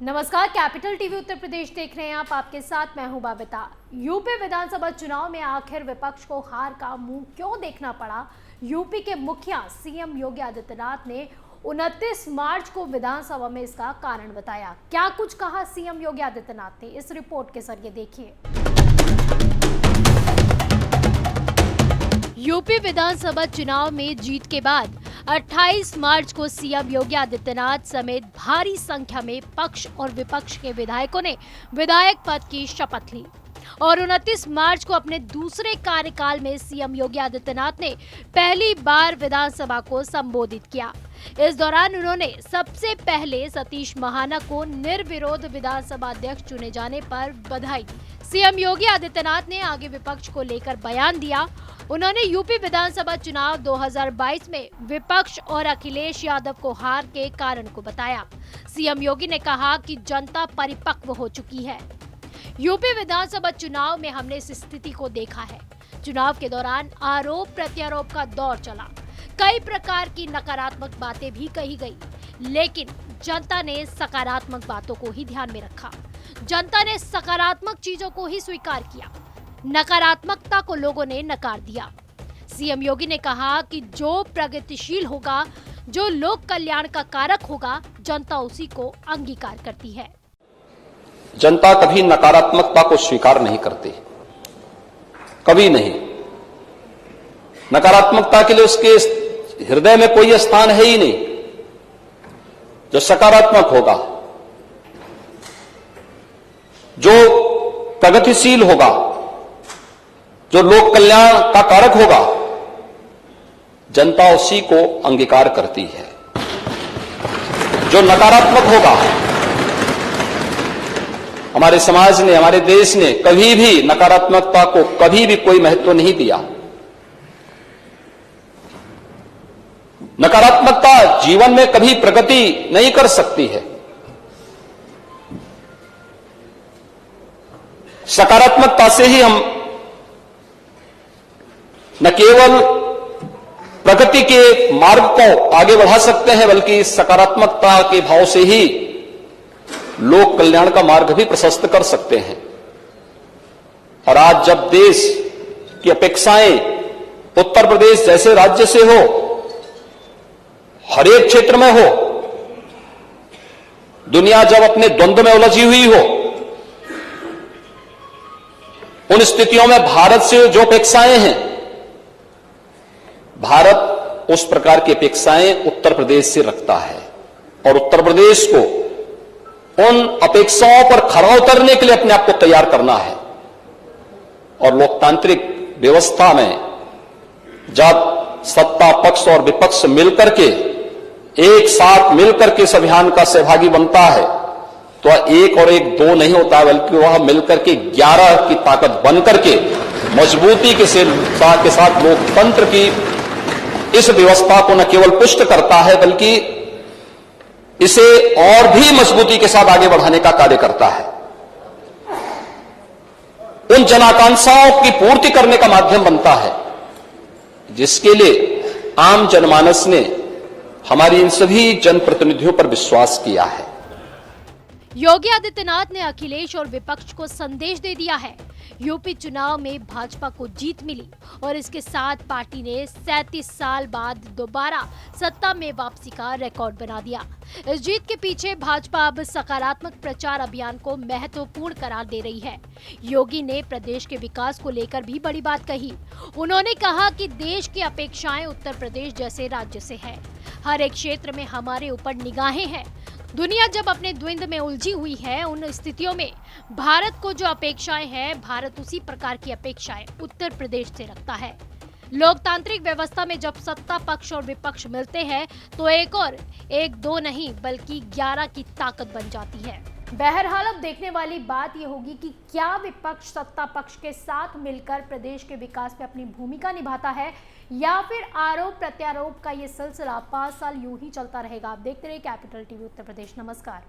नमस्कार, capital TV Uttar Pradesh देख रहे हैं आप। आपके साथ मैं हूं बबीता। यूपी विधानसभा चुनाव में आखिर विपक्ष को हार का मुंह क्यों देखना पड़ा? यूपी के मुखिया सीएम योगी आदित्यनाथ ने 29 मार्च को विधानसभा में इसका कारण बताया। क्या कुछ कहा सीएम योगी आदित्यनाथ ने, इस रिपोर्ट के जरिए देखिए। यूपी विधानसभा चुनाव में जीत के बाद 28 मार्च को सीएम योगी आदित्यनाथ समेत भारी संख्या में पक्ष और विपक्ष के विधायकों ने विधायक पद की शपथ ली और 29 मार्च को अपने दूसरे कार्यकाल में सीएम योगी आदित्यनाथ ने पहली बार विधानसभा को संबोधित किया। इस दौरान उन्होंने सबसे पहले सतीश महाना को निर्विरोध विधानसभा अध्यक्ष चुने जाने पर बधाई दी। सीएम योगी आदित्यनाथ ने आगे विपक्ष को लेकर बयान दिया। उन्होंने यूपी विधानसभा चुनाव 2022 में विपक्ष और अखिलेश यादव को हार के कारण को बताया। सीएम योगी ने कहा कि जनता परिपक्व हो चुकी है। यूपी विधानसभा चुनाव में हमने इस स्थिति को देखा है। चुनाव के दौरान आरोप प्रत्यारोप का दौर चला, कई प्रकार की नकारात्मक बातें भी कही गई, लेकिन जनता ने सकारात्मक बातों को ही ध्यान में रखा। जनता ने सकारात्मक चीजों को ही स्वीकार किया, नकारात्मकता को लोगों ने नकार दिया। सीएम योगी ने कहा कि जो प्रगतिशील होगा, जो लोक कल्याण का कारक होगा, जनता उसी को अंगीकार करती है। जनता कभी नकारात्मकता को स्वीकार नहीं करती, कभी नहीं। नकारात्मकता के लिए उसके हृदय में कोई स्थान है ही नहीं। जो सकारात्मक होगा, जो प्रगतिशील होगा, जो लोक कल्याण का कारक होगा, जनता उसी को अंगीकार करती है। जो नकारात्मक होगा, हमारे समाज ने, हमारे देश ने कभी भी नकारात्मकता को कभी भी कोई महत्व नहीं दिया। नकारात्मकता जीवन में कभी प्रगति नहीं कर सकती है। सकारात्मकता से ही हम न केवल प्रगति के मार्ग को आगे बढ़ा सकते हैं, बल्कि सकारात्मकता के भाव से ही लोक कल्याण का मार्ग भी प्रशस्त कर सकते हैं। और आज जब देश की अपेक्षाएं उत्तर प्रदेश जैसे राज्य से हो, हर एक क्षेत्र में हो, दुनिया जब अपने द्वंद्व में उलझी हुई हो, उन स्थितियों में भारत से जो अपेक्षाएं हैं, भारत उस प्रकार की अपेक्षाएं उत्तर प्रदेश से रखता है और उत्तर प्रदेश को उन अपेक्षाओं पर खरा उतरने के लिए अपने आप को तैयार करना है। और लोकतांत्रिक व्यवस्था में जब सत्ता पक्ष और विपक्ष मिलकर के एक साथ मिलकर के इस अभियान का सहभागी बनता है, तो एक और एक दो नहीं होता, बल्कि वह मिलकर के 11 की ताकत बनकर के मजबूती के साथ लोकतंत्र की इस व्यवस्था को न केवल पुष्ट करता है, बल्कि इसे और भी मजबूती के साथ आगे बढ़ाने का कार्य करता है। उन जन आकांक्षाओं की पूर्ति करने का माध्यम बनता है, जिसके लिए आम जनमानस ने हमारी इन सभी जनप्रतिनिधियों पर विश्वास किया है। योगी आदित्यनाथ ने अखिलेश और विपक्ष को संदेश दे दिया है। यूपी चुनाव में भाजपा को जीत मिली और इसके साथ पार्टी ने 37 साल बाद दोबारा सत्ता में वापसी का रिकॉर्ड बना दिया। इस जीत के पीछे भाजपा अब सकारात्मक प्रचार अभियान को महत्वपूर्ण करार दे रही है। योगी ने प्रदेश के विकास को लेकर भी बड़ी बात कही। उन्होंने कहा कि देश की अपेक्षाएं उत्तर प्रदेश जैसे राज्य से है। हर एक क्षेत्र में हमारे ऊपर निगाहें हैं। दुनिया जब अपने द्वंद्व में उलझी हुई है, उन स्थितियों में भारत को जो अपेक्षाएं हैं, भारत उसी प्रकार की अपेक्षाएं उत्तर प्रदेश से रखता है। लोकतांत्रिक व्यवस्था में जब सत्ता पक्ष और विपक्ष मिलते हैं, तो एक और एक दो नहीं, बल्कि 11 की ताकत बन जाती है। बहरहाल अब देखने वाली बात यह होगी कि क्या विपक्ष सत्ता पक्ष के साथ मिलकर प्रदेश के विकास में अपनी भूमिका निभाता है, या फिर आरोप प्रत्यारोप का ये सिलसिला 5 साल यूं ही चलता रहेगा। आप देखते रहिए कैपिटल टीवी उत्तर प्रदेश। नमस्कार।